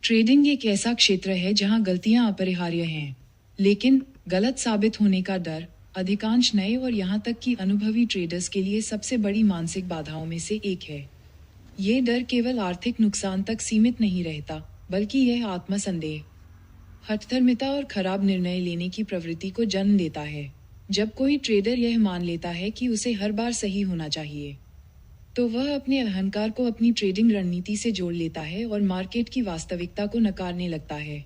Trading एक ऐसा क्षेत्र है जहां गलतियां अपरिहार्य हैं, लेकिन गलत साबित होने का डर अधिकांश नए और यहां तक कि अनुभवी ट्रेडर्स के लिए सबसे बड़ी मानसिक बाधाओं में से एक है। ये डर केवल आर्थिक नुकसान तक सीमित नहीं रहता, बल्कि यह आत्मसंदेह, हठधर्मिता और खराब निर्णय लेने की प्रवृत्ति को जन्म देता है। जब कोई ट्रेडर यह मान लेता है कि उसे हर बार सही होना चाहिए, तो वह अपने अहंकार को अपनी ट्रेडिंग रणनीति से जोड़ लेता है और मार्केट की वास्तविकता को नकारने लगता है।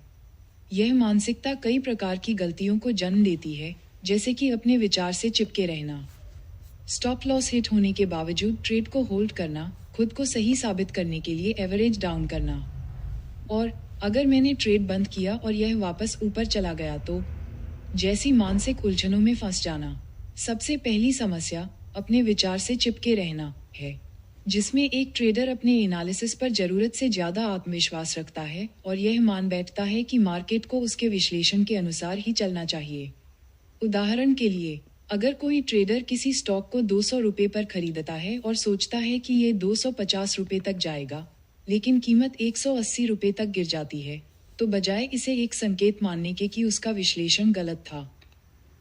यह मानसिकता कई प्रकार की गलतियों को जन्म देती है, जैसे कि अपने विचार से चिपके रहना, स्टॉप लॉस हिट होने के बावजूद ट्रेड को होल्ड करना, खुद को सही साबित करने के लिए एवरेज डाउन करना, और अगर मैंने ट्रेड बंद किया और यह वापस ऊपर चला गया तो जैसी मानसिक उलझनों में फंस जाना। सबसे पहली समस्या अपने विचार से चिपके रहना है, जिसमें एक ट्रेडर अपने एनालिसिस पर जरूरत से ज्यादा आत्मविश्वास रखता है और यह मान बैठता है कि मार्केट को उसके विश्लेषण के अनुसार ही चलना चाहिए। उदाहरण के लिए, अगर कोई ट्रेडर किसी स्टॉक को 200 रुपए पर खरीदता है और सोचता है कि ये 250 रुपए तक जाएगा, लेकिन कीमत 180 रुपए तक गिर जाती है, तो बजाय इसे एक संकेत मानने के कि उसका विश्लेषण गलत था,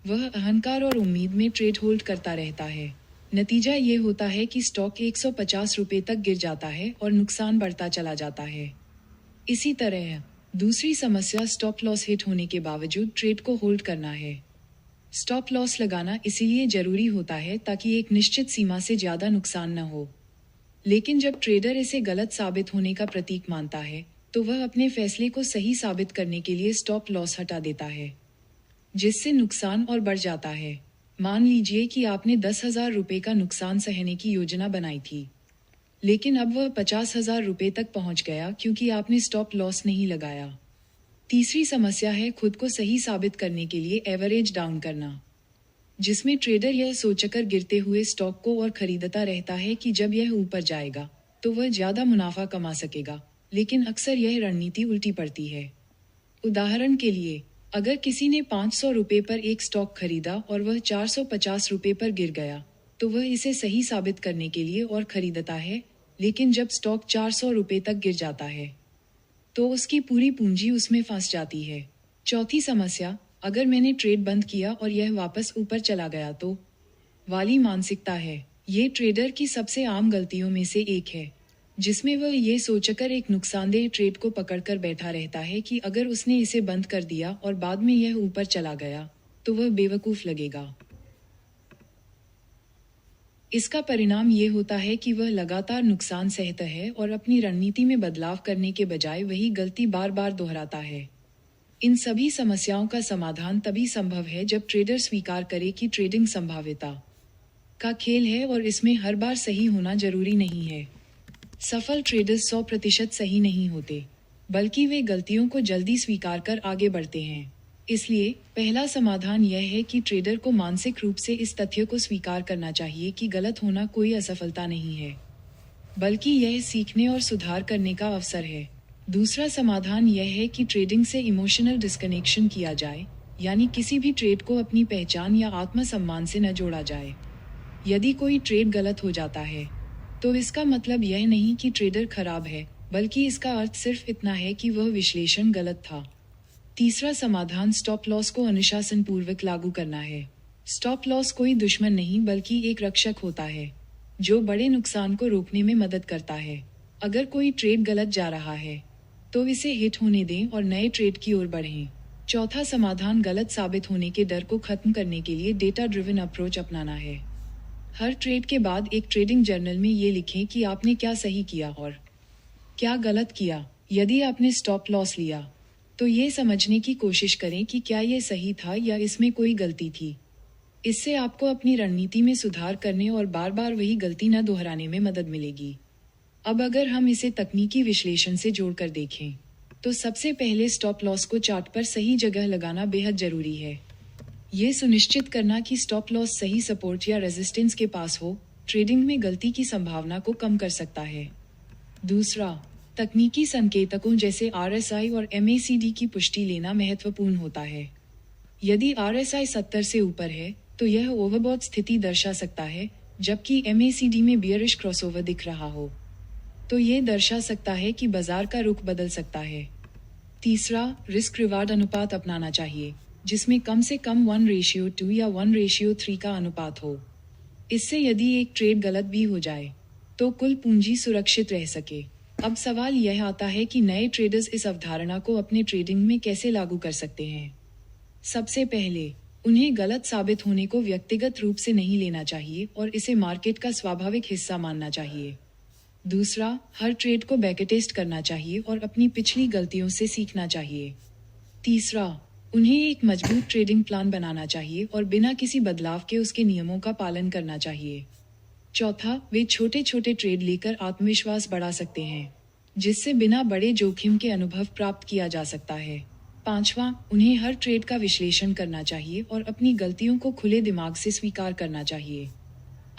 वह अहंकार और उम्मीद में ट्रेड होल्ड करता रहता है। नतीजा ये होता है कि स्टॉक 150 रुपए तक गिर जाता है और नुकसान बढ़ता चला जाता है। इसी तरह दूसरी समस्या स्टॉप लॉस हिट होने के बावजूद ट्रेड को होल्ड करना है। स्टॉप लॉस लगाना इसीलिए जरूरी होता है ताकि एक निश्चित सीमा से ज्यादा नुकसान न हो। लेकिन जब ट्रेडर इसे गलत साबित होने का प्रतीक मानता है, तो वह अपने फैसले को सही साबित करने के लिए स्टॉप लॉस हटा देता है, जिससे नुकसान और बढ़ जाता है। मान लीजिए कि आपने 10,000 रुपए का नुकसान सहने की योजना बनाई थी, लेकिन अब वह 50,000 रुपए तक पहुंच गया क्योंकि आपने स्टॉप लॉस नहीं लगाया। तीसरी समस्या है खुद को सही साबित करने के लिए एवरेज डाउन करना, जिसमें ट्रेडर यह सोचकर गिरते हुए स्टॉक को और खरीदता रहता है कि जब यह ऊपर जाएगा तो वह ज्यादा मुनाफा कमा सकेगा, लेकिन अक्सर यह रणनीति उल्टी पड़ती है। उदाहरण के लिए, अगर किसी ने 500 रुपए पर एक स्टॉक खरीदा और वह 450 रुपए पर गिर गया, तो वह इसे सही साबित करने के लिए और खरीदता है, लेकिन जब स्टॉक 400 रुपए तक गिर जाता है, तो उसकी पूरी पूंजी उसमें फंस जाती है। चौथी समस्या, अगर मैंने ट्रेड बंद किया और यह वापस ऊपर चला गया तो वाली मानसिकता है। ये ट्रेडर की सबसे आम गलतियों में से एक है, जिसमें वह ये सोचकर एक नुकसानदेह ट्रेड को पकड़कर बैठा रहता है कि अगर उसने इसे बंद कर दिया और बाद में यह ऊपर चला गया तो वह बेवकूफ लगेगा। इसका परिणाम ये होता है कि वह लगातार नुकसान सहता है और अपनी रणनीति में बदलाव करने के बजाय वही गलती बार बार दोहराता है। इन सभी समस्याओं का समाधान तभी संभव है जब ट्रेडर स्वीकार करे कि ट्रेडिंग संभाव्यता का खेल है और इसमें हर बार सही होना जरूरी नहीं है। सफल ट्रेडर्स 100% सही नहीं होते, बल्कि वे गलतियों को जल्दी स्वीकार कर आगे बढ़ते हैं। इसलिए पहला समाधान यह है कि ट्रेडर को मानसिक रूप से इस तथ्य को स्वीकार करना चाहिए कि गलत होना कोई असफलता नहीं है, बल्कि यह सीखने और सुधार करने का अवसर है। दूसरा समाधान यह है कि ट्रेडिंग से इमोशनल डिस्कनेक्शन किया जाए, यानी किसी भी ट्रेड को अपनी पहचान या आत्मसम्मान से न जोड़ा जाए। यदि कोई ट्रेड गलत हो जाता है, तो इसका मतलब यह नहीं कि ट्रेडर खराब है, बल्कि इसका अर्थ सिर्फ इतना है कि वह विश्लेषण गलत था। तीसरा समाधान स्टॉप लॉस को अनुशासन पूर्वक लागू करना है। स्टॉप लॉस कोई दुश्मन नहीं बल्कि एक रक्षक होता है, जो बड़े नुकसान को रोकने में मदद करता है। अगर कोई ट्रेड गलत जा रहा है, तो इसे हिट होने दें और नए ट्रेड की ओर बढ़ें। चौथा समाधान गलत साबित होने के डर को खत्म करने के लिए डेटा ड्रिवन अप्रोच अपनाना है। हर ट्रेड के बाद एक ट्रेडिंग जर्नल में ये लिखें कि आपने क्या सही किया और क्या गलत किया। यदि आपने स्टॉप लॉस लिया, तो ये समझने की कोशिश करें कि क्या ये सही था या इसमें कोई गलती थी। इससे आपको अपनी रणनीति में सुधार करने और बार बार वही गलती न दोहराने में मदद मिलेगी। अब अगर हम इसे तकनीकी विश्लेषण से जोड़कर देखें, तो सबसे पहले स्टॉप लॉस को चार्ट पर सही जगह लगाना बेहद जरूरी है। ये सुनिश्चित करना कि स्टॉप लॉस सही सपोर्ट या रेजिस्टेंस के पास हो, ट्रेडिंग में गलती की संभावना को कम कर सकता है। दूसरा, तकनीकी संकेतकों जैसे RSI और MACD की पुष्टि लेना महत्वपूर्ण होता है। यदि RSI 70 से ऊपर है, तो यह ओवरबॉट स्थिति दर्शा सकता है, जबकि MACD में बियरिश क्रॉसओवर दिख रहा हो, तो ये दर्शा सकता है कि बाजार का रुख बदल सकता है। तीसरा, रिस्क रिवार्ड अनुपात अपनाना चाहिए, जिसमें कम से कम 1:2 या 1:3 का अनुपात हो। इससे यदि एक ट्रेड गलत भी हो जाए तो कुल पूंजी सुरक्षित रह सके। अब सवाल यह आता है कि नए ट्रेडर्स इस अवधारणा को अपने ट्रेडिंग में कैसे लागू कर सकते हैं। सबसे पहले, उन्हें गलत साबित होने को व्यक्तिगत रूप से नहीं लेना चाहिए और इसे मार्केट का स्वाभाविक हिस्सा मानना चाहिए। दूसरा, हर ट्रेड को बैकटेस्ट करना चाहिए और अपनी पिछली गलतियों से सीखना चाहिए। तीसरा, उन्हें एक मजबूत ट्रेडिंग प्लान बनाना चाहिए और बिना किसी बदलाव के उसके नियमों का पालन करना चाहिए। चौथा, वे छोटे छोटे ट्रेड लेकर आत्मविश्वास बढ़ा सकते हैं, जिससे बिना बड़े जोखिम के अनुभव प्राप्त किया जा सकता है। पांचवा, उन्हें हर ट्रेड का विश्लेषण करना चाहिए और अपनी गलतियों को खुले दिमाग से स्वीकार करना चाहिए।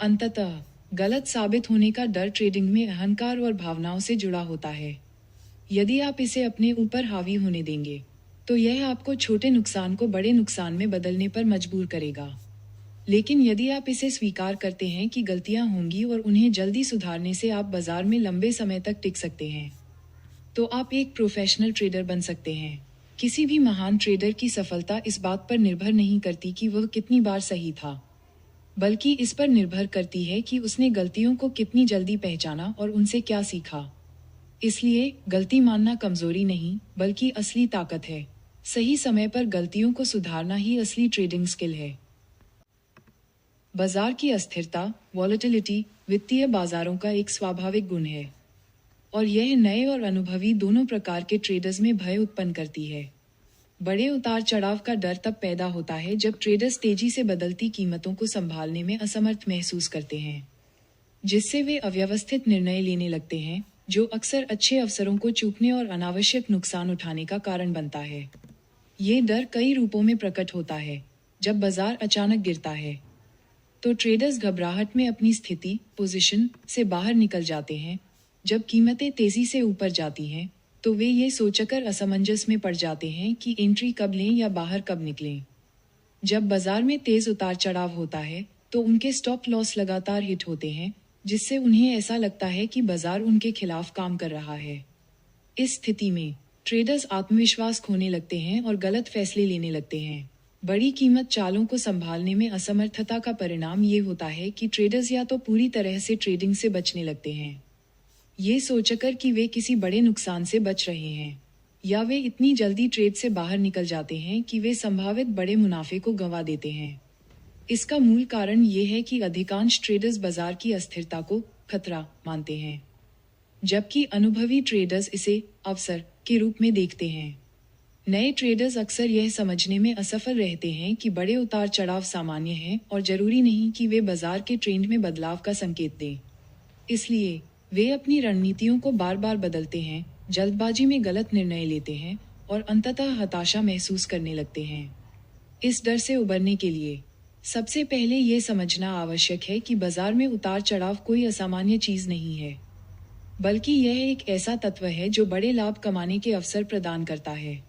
अंततः, गलत साबित होने का डर ट्रेडिंग में अहंकार और भावनाओं से जुड़ा होता है। यदि आप इसे अपने ऊपर हावी होने देंगे, तो यह आपको छोटे नुकसान को बड़े नुकसान में बदलने पर मजबूर करेगा। लेकिन यदि आप इसे स्वीकार करते हैं कि गलतियां होंगी और उन्हें जल्दी सुधारने से आप बाजार में लंबे समय तक टिक सकते हैं, तो आप एक प्रोफेशनल ट्रेडर बन सकते हैं। किसी भी महान ट्रेडर की सफलता इस बात पर निर्भर नहीं करती कि वह कितनी बार सही था, बल्कि इस पर निर्भर करती है कि उसने गलतियों को कितनी जल्दी पहचाना और उनसे क्या सीखा। इसलिए गलती मानना कमजोरी नहीं, बल्कि असली ताकत है। सही समय पर गलतियों को सुधारना ही असली ट्रेडिंग स्किल है। बाजार की अस्थिरता, वॉलेटिलिटी, वित्तीय बाजारों का एक स्वाभाविक गुण है और यह नए और अनुभवी दोनों प्रकार के ट्रेडर्स में भय उत्पन्न करती है। बड़े उतार चढ़ाव का डर तब पैदा होता है जब ट्रेडर्स तेजी से बदलती कीमतों को संभालने में असमर्थ महसूस करते हैं, जिससे वे अव्यवस्थित निर्णय लेने लगते हैं, जो अक्सर अच्छे अवसरों को चूकने और अनावश्यक नुकसान उठाने का कारण बनता है। ये डर कई रूपों में प्रकट होता है। जब बाजार अचानक गिरता है, तो ट्रेडर्स घबराहट में अपनी स्थिति, पोजीशन से बाहर निकल जाते हैं। जब कीमतें तेजी से ऊपर जाती हैं, तो वे ये सोचकर असमंजस में पड़ जाते हैं कि एंट्री कब लें या बाहर कब निकलें। जब बाजार में तेज उतार चढ़ाव होता है, तो उनके स्टॉप लॉस लगातार हिट होते हैं, जिससे उन्हें ऐसा लगता है कि बाजार उनके खिलाफ काम कर रहा है। इस स्थिति में ट्रेडर्स आत्मविश्वास खोने लगते हैं और गलत फैसले लेने लगते हैं। बड़ी कीमत चालों को संभालने में असमर्थता का परिणाम ये होता है कि ट्रेडर्स या तो पूरी तरह से ट्रेडिंग से बचने लगते हैं, ये सोचकर कि वे किसी बड़े नुकसान से बच रहे हैं, या वे इतनी जल्दी ट्रेड से बाहर निकल जाते हैं कि वे संभावित बड़े मुनाफे को गंवा देते हैं। इसका मूल कारण ये है कि अधिकांश ट्रेडर्स बाजार की अस्थिरता को खतरा मानते हैं, जबकि अनुभवी ट्रेडर्स इसे अवसर के रूप में देखते हैं। नए ट्रेडर्स अक्सर यह समझने में असफल रहते हैं कि बड़े उतार चढ़ाव सामान्य हैं और जरूरी नहीं कि वे बाजार के ट्रेंड में बदलाव का संकेत दें। इसलिए वे अपनी रणनीतियों को बार बार बदलते हैं, जल्दबाजी में गलत निर्णय लेते हैं और अंततः हताशा महसूस करने लगते हैं। इस डर से उबरने के लिए सबसे पहले ये समझना आवश्यक है कि बाजार में उतार चढ़ाव कोई असामान्य चीज नहीं है, बल्कि यह एक ऐसा तत्व है जो बड़े लाभ कमाने के अवसर प्रदान करता है।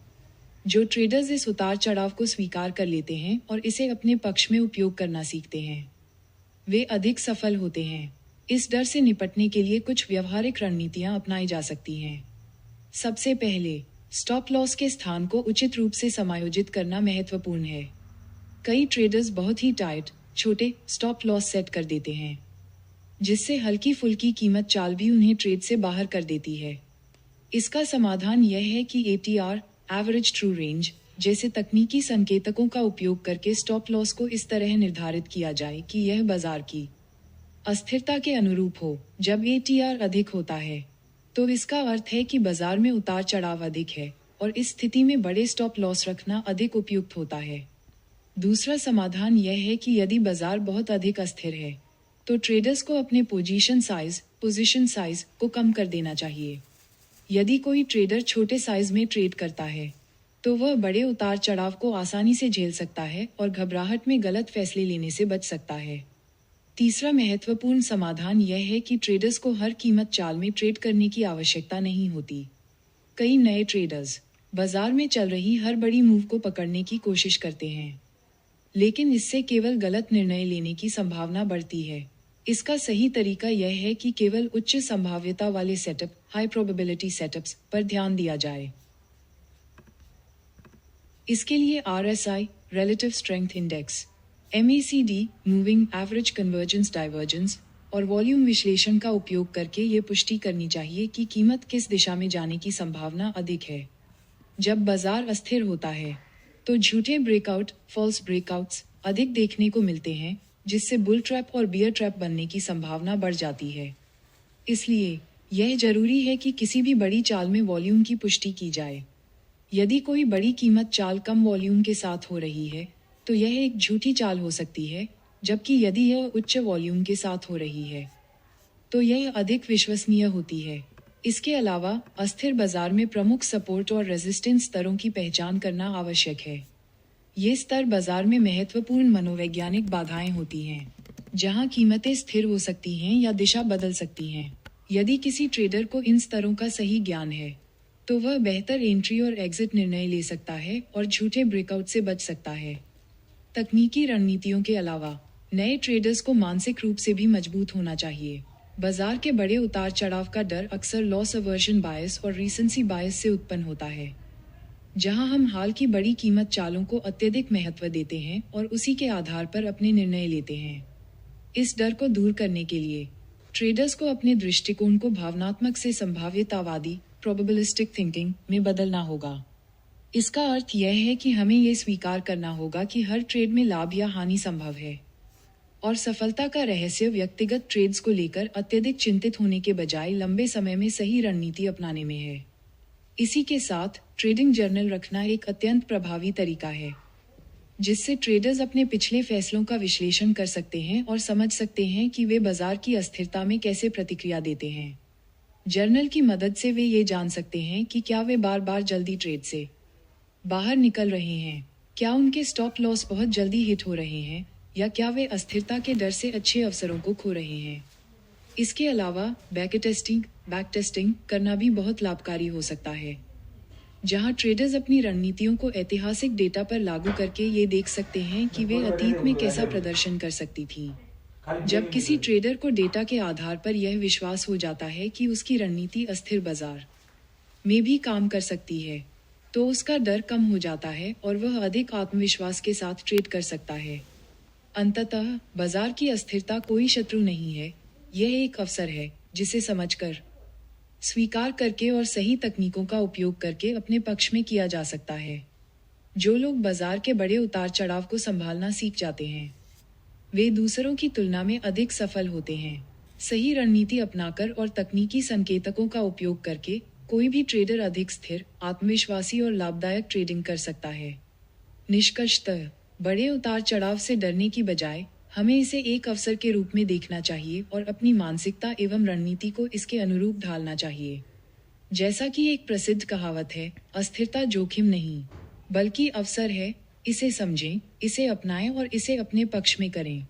जो ट्रेडर्स इस उतार चढ़ाव को स्वीकार कर लेते हैं और इसे अपने पक्ष में उपयोग करना सीखते हैं, वे अधिक सफल होते हैं। इस डर से निपटने के लिए कुछ व्यवहारिक रणनीतियां अपनाई जा सकती हैं। सबसे पहले, स्टॉप लॉस के स्थान को उचित रूप से समायोजित करना महत्वपूर्ण है। कई ट्रेडर्स बहुत ही टाइट, छोटे स्टॉप लॉस सेट कर देते हैं, जिससे हल्की फुल्की कीमत चाल भी उन्हें ट्रेड से बाहर कर देती है। इसका समाधान यह है कि ATR, एवरेज ट्रू रेंज, जैसे तकनीकी संकेतकों का उपयोग करके स्टॉप लॉस को इस तरह निर्धारित किया जाए कि यह बाजार की अस्थिरता के अनुरूप हो। जब ATR अधिक होता है, तो इसका अर्थ है कि बाजार में उतार चढ़ाव अधिक है और इस स्थिति में बड़े स्टॉप लॉस रखना अधिक उपयुक्त होता है। दूसरा समाधान यह है कि यदि बाजार बहुत अधिक अस्थिर है, तो ट्रेडर्स को अपने पोजीशन साइज को कम कर देना चाहिए। यदि कोई ट्रेडर छोटे साइज में ट्रेड करता है, तो वह बड़े उतार चढ़ाव को आसानी से झेल सकता है और घबराहट में गलत फैसले लेने से बच सकता है। तीसरा महत्वपूर्ण समाधान यह है कि ट्रेडर्स को हर कीमत चाल में ट्रेड करने की आवश्यकता नहीं होती। कई नए ट्रेडर्स बाजार में चल रही हर बड़ी मूव को पकड़ने की कोशिश करते हैं, लेकिन इससे केवल गलत निर्णय लेने की संभावना बढ़ती है। इसका सही तरीका यह है कि केवल उच्च संभाव्यता वाले सेटअप, हाई प्रोबेबिलिटी सेटअप्स पर ध्यान दिया जाए। इसके लिए RSI relative strength index, MACD moving average convergence divergence और वॉल्यूम विश्लेषण का उपयोग करके ये पुष्टि करनी चाहिए कि कीमत किस दिशा में जाने की संभावना अधिक है। जब बाजार अस्थिर होता है तो झूठे ब्रेकआउट फॉल्स ब्रेकआउट्स अधिक देखने को मिलते हैं, जिससे बुल ट्रैप और बियर ट्रैप बनने की संभावना बढ़ जाती है। इसलिए यह जरूरी है कि किसी भी बड़ी चाल में वॉल्यूम की पुष्टि की जाए। यदि कोई बड़ी कीमत चाल कम वॉल्यूम के साथ हो रही है तो यह एक झूठी चाल हो सकती है, जबकि यदि यह उच्च वॉल्यूम के साथ हो रही है तो यह अधिक विश्वसनीय होती है। इसके अलावा अस्थिर बाजार में प्रमुख सपोर्ट और रेजिस्टेंस स्तरों की पहचान करना आवश्यक है। ये स्तर बाजार में महत्वपूर्ण मनोवैज्ञानिक बाधाएं होती हैं, जहां कीमतें स्थिर हो सकती हैं या दिशा बदल सकती हैं। यदि किसी ट्रेडर को इन स्तरों का सही ज्ञान है तो वह बेहतर एंट्री और एग्जिट निर्णय ले सकता है और झूठे ब्रेकआउट से बच सकता है। तकनीकी रणनीतियों के अलावा नए ट्रेडर्स को मानसिक रूप से भी मजबूत होना चाहिए। बाजार के बड़े उतार चढ़ाव का डर अक्सर लॉस अवर्जन बायस और रीसेंसी बायस से उत्पन्न होता है, जहां हम हाल की बड़ी कीमत चालों को अत्यधिक महत्व देते हैं और उसी के आधार पर अपने निर्णय लेते हैं। इस डर को दूर करने के लिए ट्रेडर्स को अपने दृष्टिकोण को भावनात्मक से संभाव्यतावादी प्रोबेबिलिस्टिक थिंकिंग में बदलना होगा। इसका अर्थ यह है कि हमें यह स्वीकार करना होगा कि हर ट्रेड में लाभ या हानि संभव है और सफलता का रहस्य व्यक्तिगत ट्रेड्स को लेकर अत्यधिक चिंतित होने के बजाय लंबे समय में सही रणनीति अपनाने में है। इसी के साथ ट्रेडिंग जर्नल रखना एक अत्यंत प्रभावी तरीका है, जिससे ट्रेडर्स अपने पिछले फैसलों का विश्लेषण कर सकते हैं और समझ सकते हैं कि वे बाजार की अस्थिरता में कैसे प्रतिक्रिया देते हैं। जर्नल की मदद से वे ये जान सकते हैं कि क्या वे बार बार जल्दी ट्रेड से बाहर निकल रहे हैं, क्या उनके स्टॉप लॉस बहुत जल्दी हिट हो रहे हैं, या क्या वे अस्थिरता के डर से अच्छे अवसरों को खो रहे हैं। इसके अलावा बैक टेस्टिंग करना भी बहुत लाभकारी हो सकता है, जहां ट्रेडर्स अपनी रणनीतियों को ऐतिहासिक डेटा पर लागू करके ये देख सकते हैं कि वे अतीत में कैसा प्रदर्शन कर सकती थी। जब किसी ट्रेडर को डेटा के आधार पर यह विश्वास हो जाता है कि उसकी रणनीति अस्थिर बाजार में भी काम कर सकती है, तो उसका डर कम हो जाता है और वह अधिक आत्मविश्वास के साथ ट्रेड कर सकता है। अंततः बाजार की अस्थिरता कोई शत्रु नहीं है, यह एक अवसर है जिसे समझकर, स्वीकार करके और सही तकनीकों का उपयोग करके अपने पक्ष में किया जा सकता है। जो लोग बाजार के बड़े उतार चढ़ाव को संभालना सीख जाते हैं, वे दूसरों की तुलना में अधिक सफल होते हैं। सही रणनीति अपनाकर और तकनीकी संकेतकों का उपयोग करके कोई भी ट्रेडर अधिक स्थिर, आत्मविश्वासी और लाभदायक ट्रेडिंग कर सकता है। निष्कर्षतः बड़े उतार चढ़ाव से डरने की बजाय हमें इसे एक अवसर के रूप में देखना चाहिए और अपनी मानसिकता एवं रणनीति को इसके अनुरूप ढालना चाहिए। जैसा कि एक प्रसिद्ध कहावत है, अस्थिरता जोखिम नहीं बल्कि अवसर है। इसे समझें, इसे अपनाएं और इसे अपने पक्ष में करें।